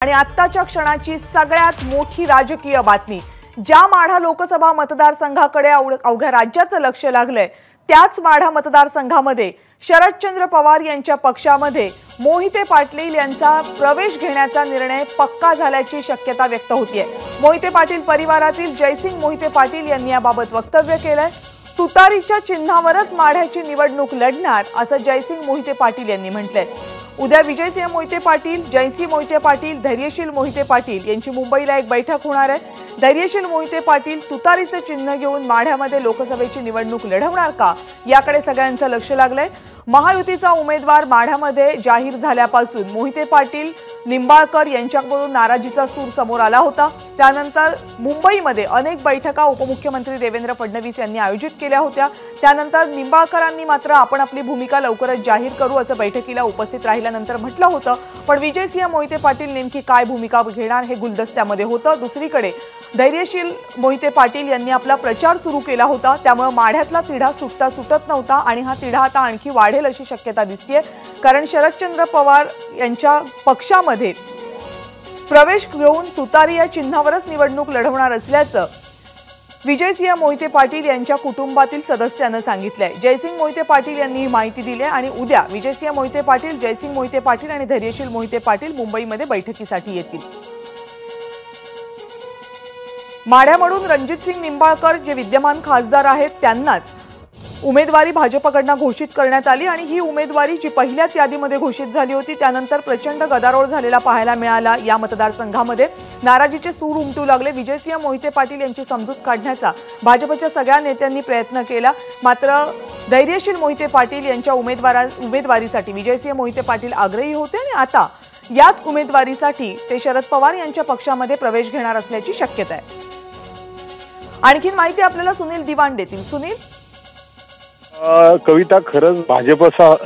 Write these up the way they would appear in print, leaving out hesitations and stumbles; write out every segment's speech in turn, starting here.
आणि आत्ताच्या क्षणाची सगळ्यात मोठी राजकीय बातमी, ज्या माढा लोकसभा मतदारसंघाकडे अवघ्या राज्याचं लक्ष लागलंय त्याच माढा मतदारसंघामध्ये शरदचंद्र पवार यांच्या पक्षामध्ये मोहिते पाटील यांचा प्रवेश घेण्याचा निर्णय पक्का झाल्याची शक्यता व्यक्त होतीये। मोहिते पाटील परिवारातील जयसिंग मोहिते पाटील यांनी याबाबत वक्तव्य केलंय। तुतारीच्या चिन्हावरच माढ्याची निवडणूक लढणार असं जयसिंग मोहिते पाटील यांनी म्हटलंय। उद्या विजयसिंह मोहिते पाटील, जयसिंह मोहिते पाटील, धैर्यशील मोहिते पाटील यांची मुंबईला एक बैठक होणार आहे। धैर्यशील मोहिते पाटील तुतारीचे चिन्ह घेऊन माढ्यामध्ये लोकसभेची निवडणूक लढवणार का याकडे सगळ्यांचं लक्ष लागलंय। महायुतीचा उमेदवार माढ्यामध्ये जाहीर झाल्यापासून मोहिते पाटील निंबाळकर यांच्याकडून नाराजीचा सूर समोर आला होता। त्यानंतर मुंबईमध्ये अनेक बैठका उपमुख्यमंत्री देवेंद्र फडणवीस यांनी आयोजित केल्या होत्या। त्यानंतर निंबाळकरांनी मात्र आपण आपली भूमिका लवकरच जाहीर करू असं बैठकीला उपस्थित राहिल्यानंतर म्हटलं होतं। पण विजयसिंह मोहिते पाटील नेमकी काय भूमिका घेणार हे गुलदस्त्यामध्ये होतं। दुसरीकडे धैर्यशील मोहिते पाटील यांनी आपला प्रचार सुरू केला होता, त्यामुळे माढ्यातला तिढा सुटत नव्हता आणि हा तिढा आता आणखी वाढेल अशी शक्यता दिसतेय। कारण शरदचंद्र पवार यांच्या पक्षामध्ये प्रवेश घेऊन तुतारी या चिन्हावरच निवडणूक लढवणार असल्याचं विजयसिंह मोहिते पाटील यांच्या कुटुंबातील सदस्यांना सांगितलंय। जयसिंग मोहिते पाटील यांनी ही माहिती दिली आहे आणि उद्या विजयसिंह मोहिते पाटील, जयसिंग मोहिते पाटील आणि धैर्यशील मोहिते पाटील मुंबईमध्ये बैठकीसाठी येतील। माढ्यामधून रणजितसिंग निंबाळकर जे विद्यमान खासदार आहेत त्यांनाच उमेदवारी भाजपकडून घोषित करण्यात आली आणि ही उमेदवारी जी पहिल्याच यादीमध्ये घोषित झाली होती त्यानंतर प्रचंड गदारोळ झालेला पाहायला मिळाला। या मतदारसंघामध्ये नाराजीचे सूर उमटू लागले। विजयसिंह मोहिते पाटील यांची समजूत काढण्याचा भाजपच्या सगळ्या नेत्यांनी प्रयत्न केला, मात्र धैर्यशील मोहिते पाटील यांच्या उमेदवारीसाठी विजयसिंह मोहिते पाटील आग्रही होते आणि आता याच उमेदवारीसाठी ते शरद पवार यांच्या पक्षामध्ये प्रवेश घेणार असल्याची शक्यता आहे। आणखीन माहिती आपल्याला सुनील दिवाण देतील। सुनील, कविता, खरंच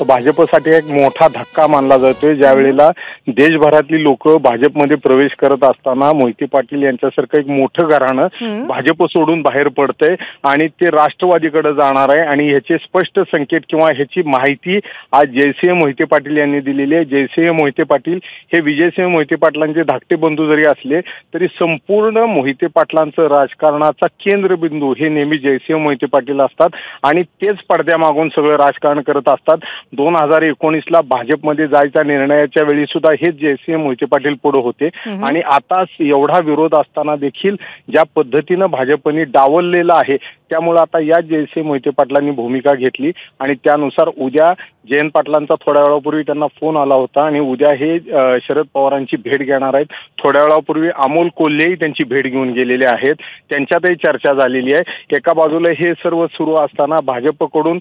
भाजपसाठी एक मोठा धक्का मानला जातोय। ज्या वेळेला देशभरातली लोक भाजपमध्ये प्रवेश करत असताना मोहिते पाटील यांच्यासारखं एक मोठं घराणं भाजप सोडून बाहेर पडतंय आणि ते राष्ट्रवादीकडे जाणार आहे आणि ह्याचे स्पष्ट संकेत किंवा ह्याची माहिती आज जयसिंह मोहिते पाटील यांनी दिलेली आहे। जयसिंह मोहिते पाटील हे विजयसिंह मोहिते पाटलांचे धाकटे बंधू जरी असले तरी संपूर्ण मोहिते पाटलांचं राजकारणाचा केंद्रबिंदू हे नेहमी जयसिंह मोहिते पाटील असतात आणि तेच पडद्यामागून सगळं राजकारण करत असतात। 2019ला भाजपमध्ये जायच्या निर्णयाच्या वेळी सुद्धा हेच जयसिंह मोहिते पाटील पुढे होते आणि आता एवढा विरोध असताना देखील ज्या पद्धतीनं भाजपने डावललेला आहे त्यामुळे आता या जयसिंह मोहिते पाटलांनी भूमिका घेतली आणि त्यानुसार उद्या जयंत पाटलांचा थोड्या वेळापूर्वी त्यांना फोन आला होता आणि उद्या हे शरद पवारांची भेट घेणार आहेत। थोड्या वेळापूर्वी अमोल कोल्हेही त्यांची भेट घेऊन गेलेले आहेत, त्यांच्यातही चर्चा झालेली आहे। एका बाजूला हे सर्व सुरू असताना भाजपकडून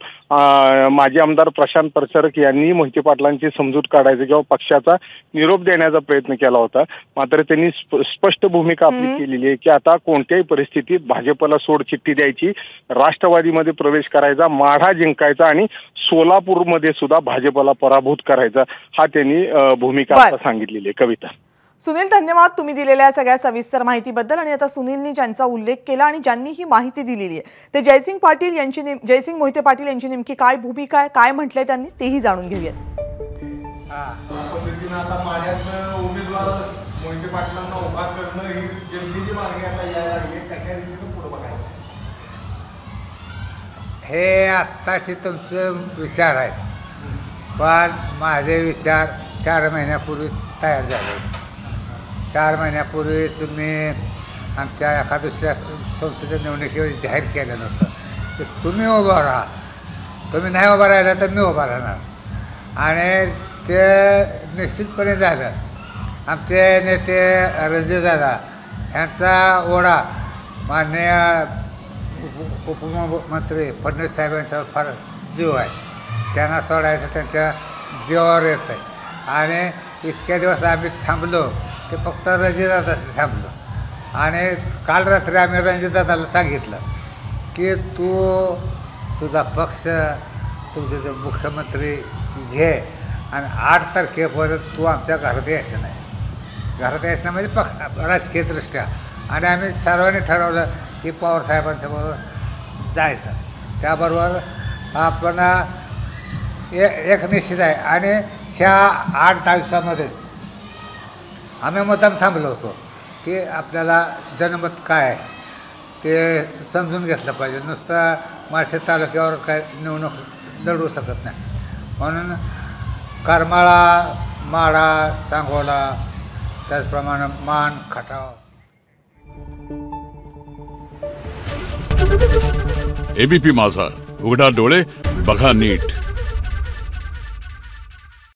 माजी आमदार प्रशांत परसरक यांनी मोहिते पाटलांची समजूत काढायची किंवा पक्षाचा निरोप देण्याचा प्रयत्न केला होता, मात्र त्यांनी स्पष्ट भूमिका आपली केलेली आहे की आता कोणत्याही परिस्थितीत भाजपला सोडचिठ्ठी द्यायची, राष्ट्रवादीमध्ये प्रवेश करायचा, माढा जिंकायचा आणि सोलापूरमध्ये सुद्धा भाजपला पराभूत करायचा, हा त्यांनी भूमिका आता सांगितलेली आहे। कविता, सुनील, धन्यवाद तुम्ही दिलेल्या सगळ्या सविस्तर माहितीबद्दल। आणि आता सुनीलनी ज्यांचा उल्लेख केला आणि ज्यांनी ही माहिती दिलेली आहे ते जयसिंग मोहिते पाटील यांची नेमकी काय भूमिका आहे, काय म्हटलंय त्यांनी, तेही जाणून घेऊयात। आता माढ्यात उमेदवार मोहिते पाटलांना उभा करणं ही जनतेची मागणी आता यायला लागली, कशा रीतीने पुढे बघायचं हे आत्ताचे तुमचं विचार आहेत, पण माझे विचार 4 महिन्यापूर्वी तयार झाले होते। 4 महिन्यापूर्वीच मी आमच्या एका दुसऱ्या संस्थेच्या निवडणुकीवर जाहीर केलं नव्हतं की तुम्ही उभं राहा, तुम्ही नाही उभं राहिला तर मी उभा राहणार, आणि ते निश्चितपणे झालं। आमचे नेते रणजितदादा यांचा ओढा माननीय उपमुख्यमंत्री फडणवीस साहेबांच्यावर फार जीव आहे, त्यांना सोडायचं त्यांच्या जीवावर येत आहे आणि इतक्या दिवस आम्ही थांबलो ते फक्त रणजितदादाशी थांबलो आणि काल रात्री आम्ही रणजितदादाला सांगितलं की तुझा पक्ष, तुझे जे मुख्यमंत्री घे आणि 8 तारखेपर्यंत तू आमच्या घरात यायचं नाही। घरात यायचं नाही म्हणजे राजकीयदृष्ट्या, आणि आम्ही सर्वांनी ठरवलं की पवारसाहेबांच्याबरोबर जायचं। त्याबरोबर आपण एक निश्चित आहे आणि ह्या 8-10 दिवसामध्ये आम्ही मुद्दाम थांबलो होतो की आपल्याला जनमत काय आहे ते समजून घेतलं पाहिजे. नुसतं माळशेज तालुक्यावर काय निवडणूक लढवू शकत नाही. म्हणून करमाळा, माढा, सांगोला, त्याचप्रमाणे मान, खटाव. एबीपी माझा, उघडा डोळे बघा नीट.